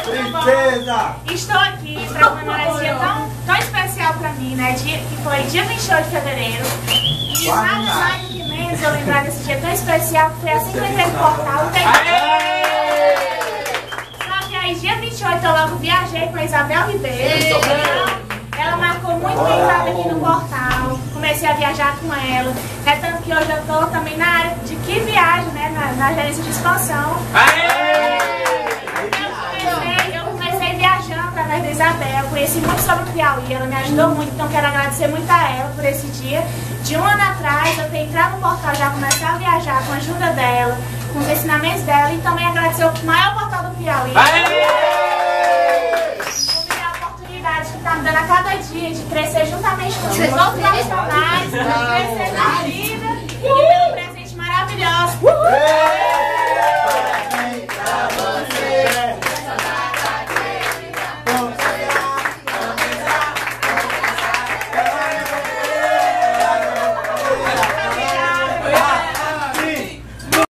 Princesa! Estou aqui para comemorar esse dia tão especial para mim, né? Que foi dia 28 de fevereiro. E nada mais do que menos eu lembrar desse dia tão especial, que foi assim que eu entrei no portal. Só que aí, dia 28, eu logo viajei com a Isabel Ribeiro. Ela marcou muito minha entrada aqui no portal. Comecei a viajar com ela. É tanto que hoje eu estou também na área de que viagem, né? Na gerência de expansão. Eu comecei viajando através da Isabel. Conheci muito sobre o Piauí. Ela me ajudou muito. Então quero agradecer muito a ela por esse dia. De um ano atrás, eu tenho entrado no portal, já começar a viajar com a ajuda dela, com os ensinamentos dela. E também agradecer o maior portal do Piauí. Que está me dando a cada dia de crescer juntamente com vocês, outros profissionais, de crescer na vida e pelo presente maravilhoso.